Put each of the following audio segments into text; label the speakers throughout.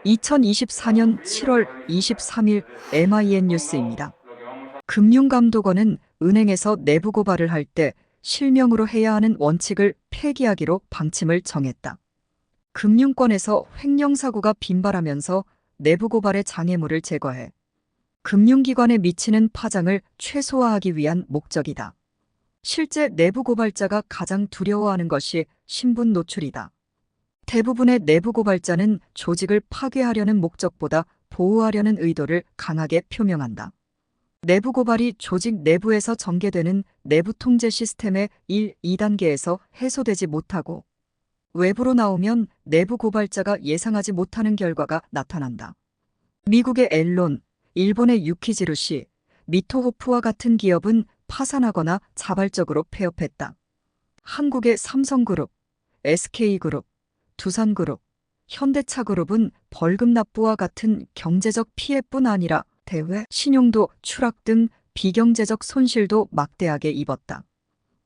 Speaker 1: 2024년 7월 23일 MIN 뉴스입니다. 금융감독원은 은행에서 내부 고발을 할 때 실명으로 해야 하는 원칙을 폐기하기로 방침을 정했다. 금융권에서 횡령사고가 빈발하면서 내부 고발의 장애물을 제거해 금융기관에 미치는 파장을 최소화하기 위한 목적이다. 실제 내부 고발자가 가장 두려워하는 것이 신분 노출이다. 대부분의 내부 고발자는 조직을 파괴하려는 목적보다 보호하려는 의도를 강하게 표명한다. 내부 고발이 조직 내부에서 전개되는 내부 통제 시스템의 1, 2단계에서 해소되지 못하고 외부로 나오면 내부 고발자가 예상하지 못하는 결과가 나타난다. 미국의 앨론, 일본의 유키지루시, 미토호프와 같은 기업은 파산하거나 자발적으로 폐업했다. 한국의 삼성그룹, SK그룹, 두산그룹, 현대차그룹은 벌금 납부와 같은 경제적 피해뿐 아니라 대외 신용도 추락 등 비경제적 손실도 막대하게 입었다.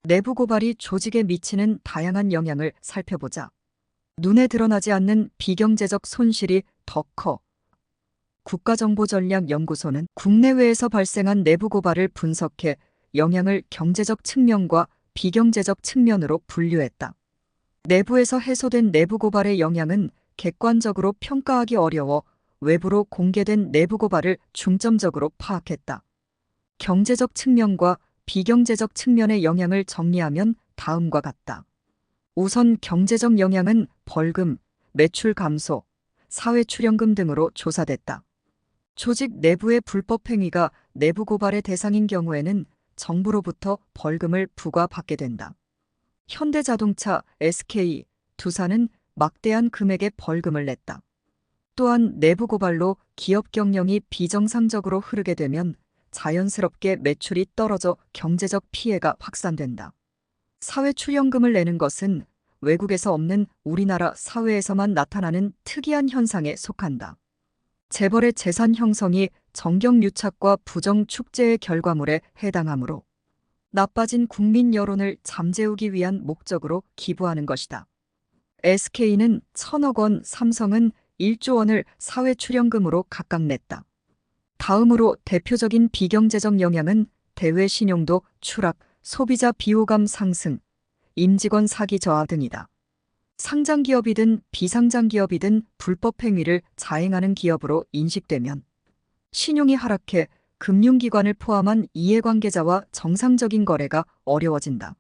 Speaker 1: 내부 고발이 조직에 미치는 다양한 영향을 살펴보자. 눈에 드러나지 않는 비경제적 손실이 더 커. 국가정보전략연구소는 국내외에서 발생한 내부 고발을 분석해 영향을 경제적 측면과 비경제적 측면으로 분류했다. 내부에서 해소된 내부 고발의 영향은 객관적으로 평가하기 어려워 외부로 공개된 내부 고발을 중점적으로 파악했다. 경제적 측면과 비경제적 측면의 영향을 정리하면 다음과 같다. 우선 경제적 영향은 벌금, 매출 감소, 사회출연금 등으로 조사됐다. 조직 내부의 불법 행위가 내부 고발의 대상인 경우에는 정부로부터 벌금을 부과받게 된다. 현대자동차, SK, 두산은 막대한 금액의 벌금을 냈다. 또한 내부 고발로 기업 경영이 비정상적으로 흐르게 되면 자연스럽게 매출이 떨어져 경제적 피해가 확산된다. 사회출연금을 내는 것은 외국에서 없는 우리나라 사회에서만 나타나는 특이한 현상에 속한다. 재벌의 재산 형성이 정경유착과 부정축제의 결과물에 해당하므로 나빠진 국민 여론을 잠재우기 위한 목적으로 기부하는 것이다. SK는 1,000억 원, 삼성은 1조 원을 사회출연금으로 각각 냈다. 다음으로 대표적인 비경제적 영향은 대외 신용도 추락, 소비자 비호감 상승, 임직원 사기 저하 등이다. 상장기업이든 비상장기업이든 불법 행위를 자행하는 기업으로 인식되면 신용이 하락해 금융기관을 포함한 이해관계자와 정상적인 거래가 어려워진다.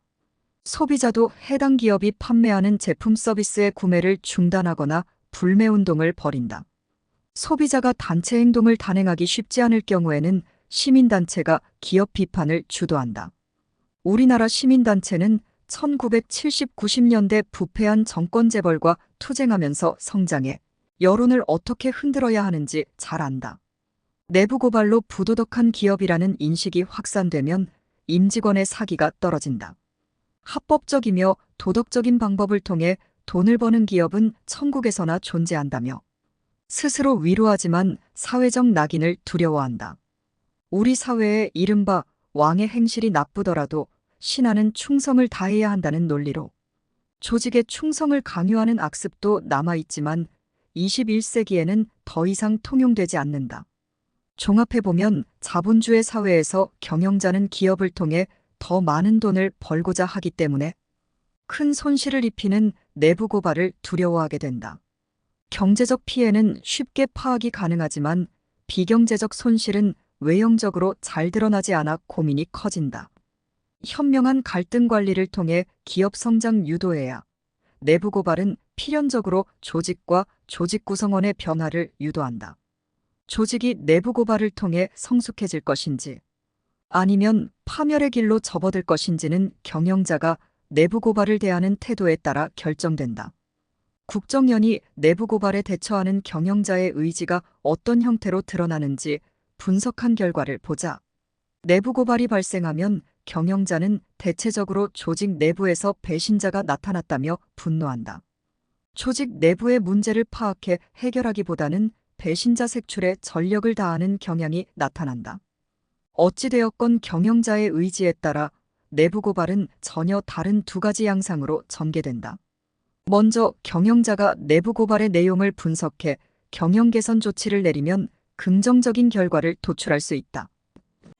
Speaker 1: 소비자도 해당 기업이 판매하는 제품 서비스의 구매를 중단하거나 불매운동을 벌인다. 소비자가 단체 행동을 단행하기 쉽지 않을 경우에는 시민단체가 기업 비판을 주도한다. 우리나라 시민단체는 1970-90년대 부패한 정권재벌과 투쟁하면서 성장해 여론을 어떻게 흔들어야 하는지 잘 안다. 내부 고발로 부도덕한 기업이라는 인식이 확산되면 임직원의 사기가 떨어진다. 합법적이며 도덕적인 방법을 통해 돈을 버는 기업은 천국에서나 존재한다며 스스로 위로하지만 사회적 낙인을 두려워한다. 우리 사회의 이른바 왕의 행실이 나쁘더라도 신하는 충성을 다해야 한다는 논리로 조직의 충성을 강요하는 악습도 남아있지만 21세기에는 더 이상 통용되지 않는다. 종합해보면 자본주의 사회에서 경영자는 기업을 통해 더 많은 돈을 벌고자 하기 때문에 큰 손실을 입히는 내부 고발을 두려워하게 된다. 경제적 피해는 쉽게 파악이 가능하지만 비경제적 손실은 외형적으로 잘 드러나지 않아 고민이 커진다. 현명한 갈등 관리를 통해 기업 성장 유도해야 내부 고발은 필연적으로 조직과 조직 구성원의 변화를 유도한다. 조직이 내부 고발을 통해 성숙해질 것인지 아니면 파멸의 길로 접어들 것인지는 경영자가 내부 고발을 대하는 태도에 따라 결정된다. 국정연이 내부 고발에 대처하는 경영자의 의지가 어떤 형태로 드러나는지 분석한 결과를 보자. 내부 고발이 발생하면 경영자는 대체적으로 조직 내부에서 배신자가 나타났다며 분노한다. 조직 내부의 문제를 파악해 해결하기보다는 배신자 색출에 전력을 다하는 경향이 나타난다. 어찌되었건 경영자의 의지에 따라 내부 고발은 전혀 다른 두 가지 양상으로 전개된다. 먼저 경영자가 내부 고발의 내용을 분석해 경영 개선 조치를 내리면 긍정적인 결과를 도출할 수 있다.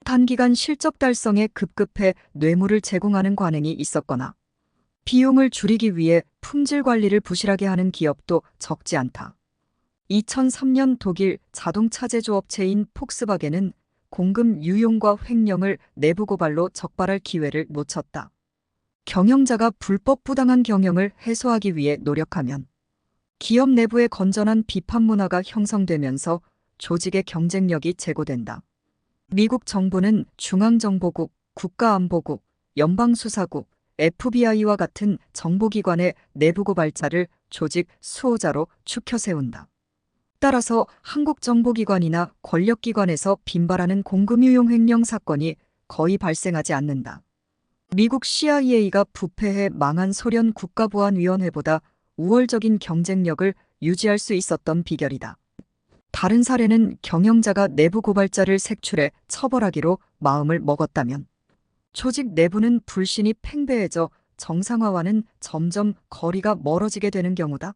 Speaker 1: 단기간 실적 달성에 급급해 뇌물을 제공하는 관행이 있었거나 비용을 줄이기 위해 품질 관리를 부실하게 하는 기업도 적지 않다. 2003년 독일 자동차 제조업체인 폭스바겐은 공급 유용과 횡령을 내부 고발로 적발할 기회를 놓쳤다. 경영자가 불법 부당한 경영을 해소하기 위해 노력하면 기업 내부의 건전한 비판 문화가 형성되면서 조직의 경쟁력이 제고된다. 미국 정부는 중앙정보국, 국가안보국, 연방수사국, FBI와 같은 정보기관의 내부 고발자를 조직 수호자로 추켜 세운다. 따라서 한국 정보기관이나 권력기관에서 빈발하는 공금유용 횡령 사건이 거의 발생하지 않는다. 미국 CIA가 부패해 망한 소련 국가보안위원회보다 우월적인 경쟁력을 유지할 수 있었던 비결이다. 다른 사례는 경영자가 내부 고발자를 색출해 처벌하기로 마음을 먹었다면 조직 내부는 불신이 팽배해져 정상화와는 점점 거리가 멀어지게 되는 경우다.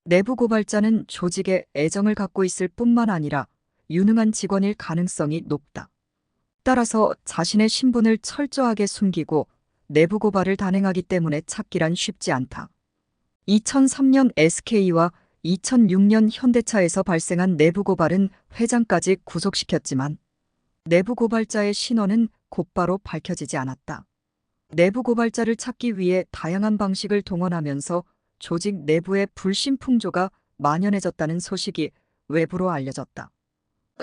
Speaker 1: 내부 고발자는 조직에 애정을 갖고 있을 뿐만 아니라 유능한 직원일 가능성이 높다. 따라서 자신의 신분을 철저하게 숨기고 내부 고발을 단행하기 때문에 찾기란 쉽지 않다. 2003년 SK와 2006년 현대차에서 발생한 내부 고발은 회장까지 구속시켰지만 내부 고발자의 신원은 곧바로 밝혀지지 않았다. 내부 고발자를 찾기 위해 다양한 방식을 동원하면서 조직 내부의 불신 풍조가 만연해졌다는 소식이 외부로 알려졌다.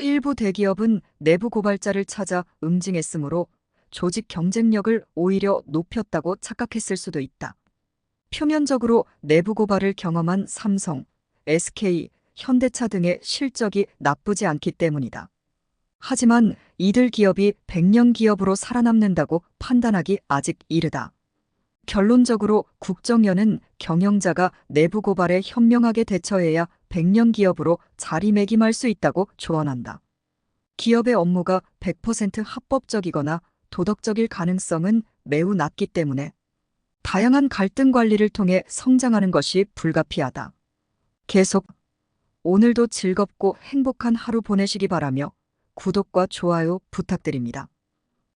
Speaker 1: 일부 대기업은 내부 고발자를 찾아 응징했으므로 조직 경쟁력을 오히려 높였다고 착각했을 수도 있다. 표면적으로 내부 고발을 경험한 삼성, SK, 현대차 등의 실적이 나쁘지 않기 때문이다. 하지만 이들 기업이 100년 기업으로 살아남는다고 판단하기 아직 이르다. 결론적으로 국정연은 경영자가 내부 고발에 현명하게 대처해야 100년 기업으로 자리매김할 수 있다고 조언한다. 기업의 업무가 100% 합법적이거나 도덕적일 가능성은 매우 낮기 때문에 다양한 갈등 관리를 통해 성장하는 것이 불가피하다. 계속 오늘도 즐겁고 행복한 하루 보내시기 바라며 구독과 좋아요 부탁드립니다.